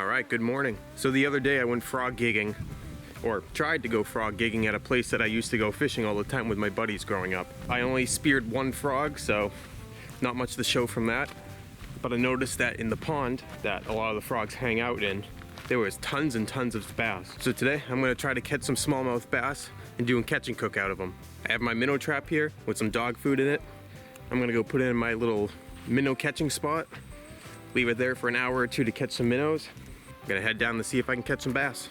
All right, good morning. So the other day I went frog gigging, or tried to go frog gigging at a place that I used to go fishing all the time with my buddies growing up. I only speared one frog, so not much to show from that. But I noticed that in the pond that a lot of the frogs hang out in, there was tons and tons of bass. So today I'm gonna try to catch some smallmouth bass and do a catch and cook out of them. I have my minnow trap here with some dog food in it. I'm gonna go put it in my little minnow catching spot, leave it there for an hour or two to catch some minnows. I'm gonna head down to see if I can catch some bass.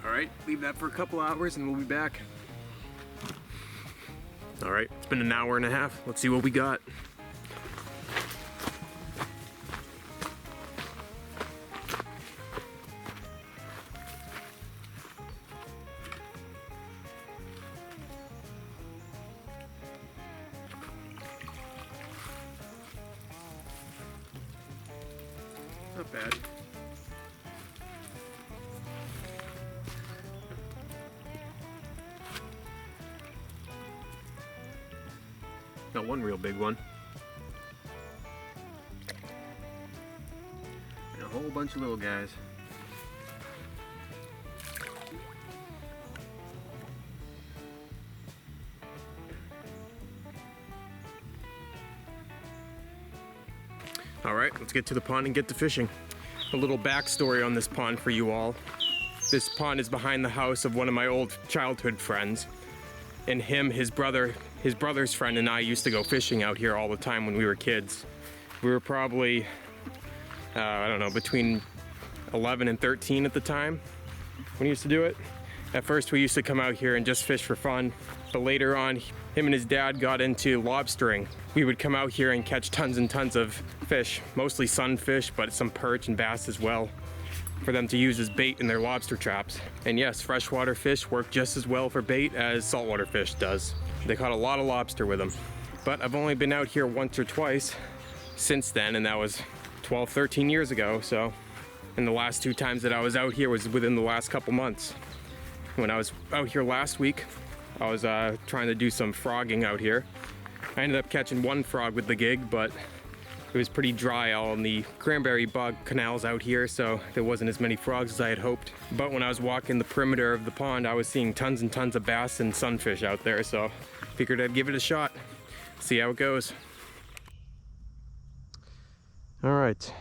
All right, leave that for a couple hours and we'll be back. All right, it's been an hour and a half. Let's see what we got. Not bad. Got one real big one. And a whole bunch of little guys. All right, let's get to the pond and get to fishing. A little backstory on this pond for you all. This pond is behind the house of one of my old childhood friends. And his brother's friend and I used to go fishing out here all the time when we were kids. We were probably, I don't know, between 11 and 13 at the time when we used to do it. At first we used to come out here and just fish for fun, but later on, him and his dad got into lobstering. We would come out here and catch tons and tons of fish, mostly sunfish, but some perch and bass as well, for them to use as bait in their lobster traps. And yes, freshwater fish work just as well for bait as saltwater fish does. They caught a lot of lobster with them. But I've only been out here once or twice since then, and that was 12, 13 years ago, so. And the last two times that I was out here was within the last couple months. When I was out here last week, I was trying to do some frogging out here. I ended up catching one frog with the gig, but it was pretty dry all in the cranberry bog canals out here, so there wasn't as many frogs as I had hoped. But when I was walking the perimeter of the pond, I was seeing tons and tons of bass and sunfish out there, so figured I'd give it a shot, see how it goes. All right,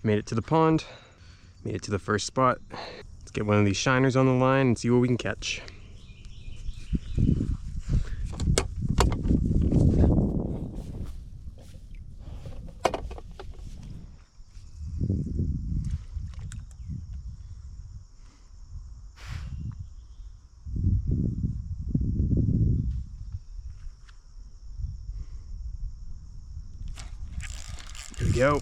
made it to the pond, made it to the first spot. Let's get one of these shiners on the line and see what we can catch. Here we go.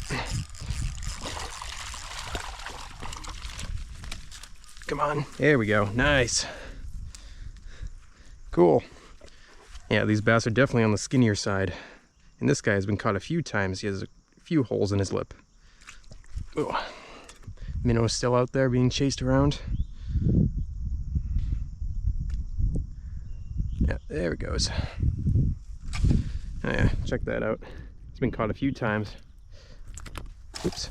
Come on. There we go. Nice. Cool. Yeah, these bass are definitely on the skinnier side. And this guy has been caught a few times. He has a few holes in his lip. Ooh. Minnow's still out there being chased around. Yeah, there it goes. Oh yeah, check that out. He's been caught a few times. Oops.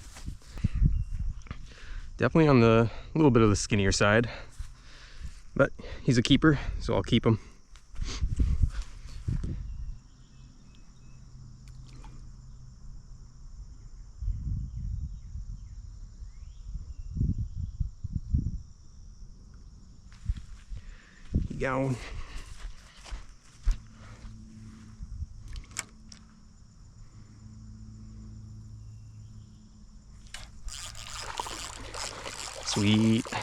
Definitely on the little bit of the skinnier side, but he's a keeper, so I'll keep him. Keep going. Sweet. A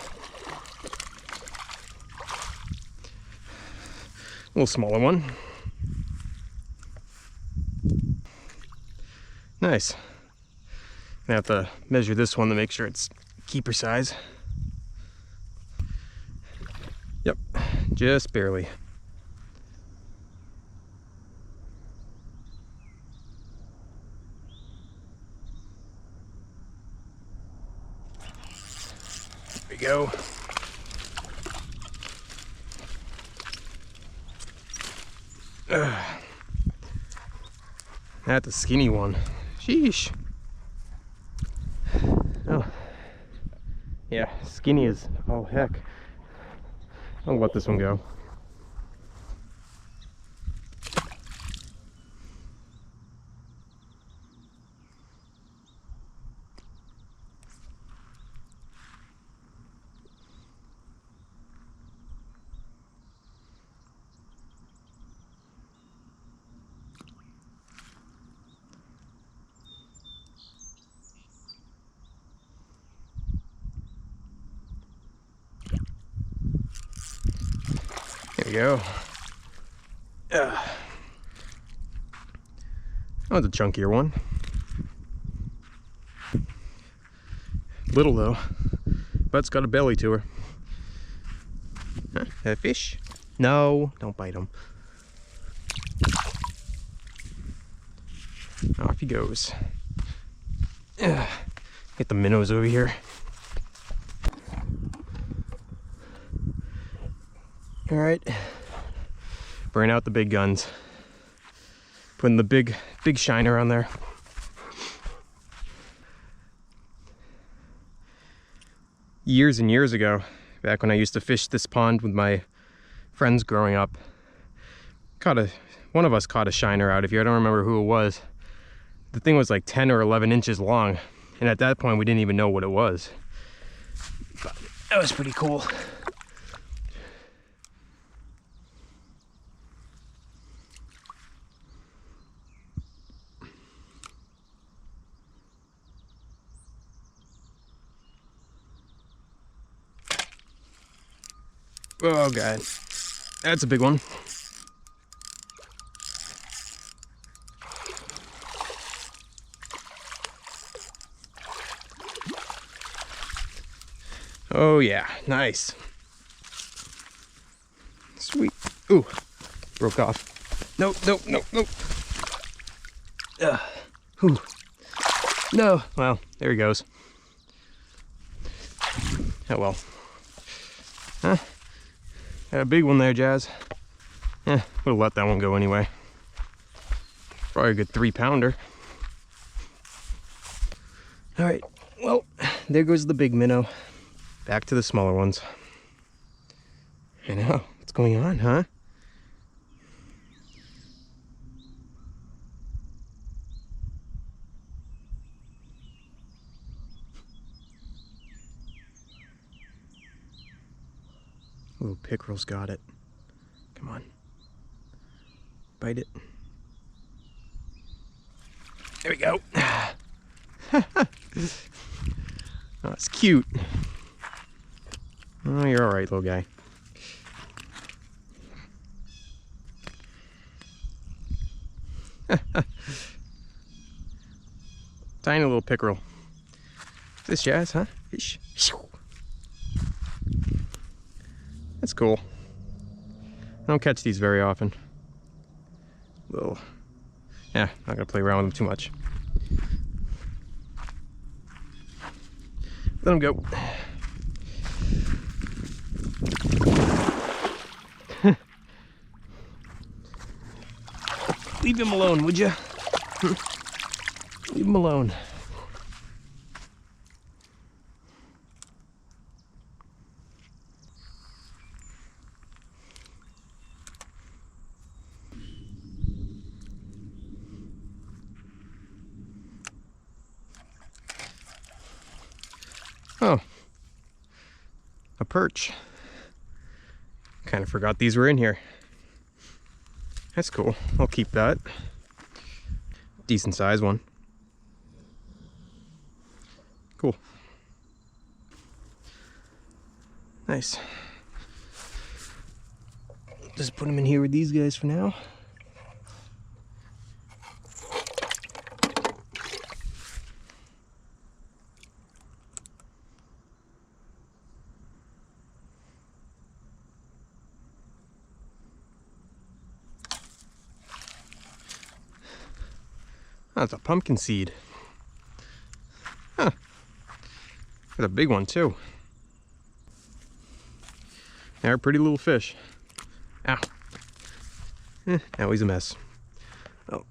little smaller one. Nice. I have to measure this one to make sure it's keeper size. Yep, just barely. There we go. That's a skinny one. Sheesh. Oh. Yeah, skinny as oh heck. I'll let this one go. There we go. That was a chunkier one. Little though, but it's got a belly to her. Huh? A fish? No, don't bite him. Off he goes. Get the minnows over here. All right, bring out the big guns. Putting the big shiner on there. Years and years ago, back when I used to fish this pond with my friends growing up, one of us caught a shiner out of here. I don't remember who it was. The thing was like 10 or 11 inches long, and at that point we didn't even know what it was. But that was pretty cool. Oh god, that's a big one. Oh yeah, nice. Sweet. Ooh, broke off. Nope, nope, nope, nope. Whew. No, well, there he goes. Oh well. Huh? Got a big one there, Jazz. We'll let that one go anyway. Probably a good 3-pounder. All right, well, there goes the big minnow. Back to the smaller ones. I know, what's going on, huh? Little pickerel's got it. Come on. Bite it. There we go. Oh, it's cute. Oh, you're all right, little guy. Tiny little pickerel. Is this Jazz, huh? Fish. That's cool. I don't catch these very often. Little, yeah, not gonna play around with them too much. Let them go. Leave him alone, would you? Leave him alone. Oh, a perch. Kind of forgot these were in here. That's cool. I'll keep that. Decent size one. Cool. Nice. Just put them in here with these guys for now. That's a pumpkin seed. Huh. Got a big one too. They're a pretty little fish. Ow. Now he's a mess. Oh.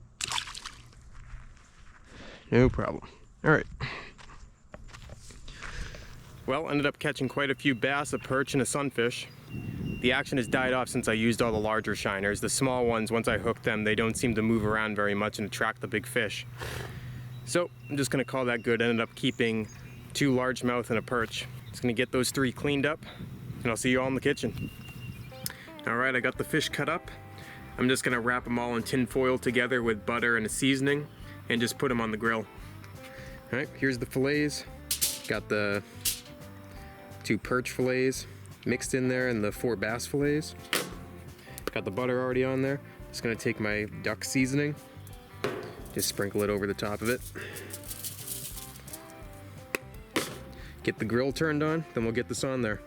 No problem. All right. Well, ended up catching quite a few bass, a perch, and a sunfish. The action has died off since I used all the larger shiners. The small ones, once I hook them, they don't seem to move around very much and attract the big fish. So I'm just gonna call that good. Ended up keeping 2 largemouth and a perch. Just gonna get those 3 cleaned up, and I'll see you all in the kitchen. All right, I got the fish cut up. I'm just gonna wrap them all in tin foil together with butter and a seasoning and just put them on the grill. All right, here's the fillets. Got the 2 perch fillets mixed in there and the 4 bass fillets. Got the butter already on there. Just gonna take my duck seasoning, just sprinkle it over the top of it. Get the grill turned on, then we'll get this on there.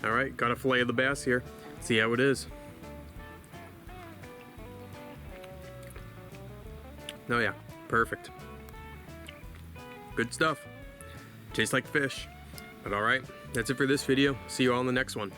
All right, got a fillet of the bass here. See how it is. Oh yeah, perfect. Good stuff. Tastes like fish. But all right, that's it for this video. See you all in the next one.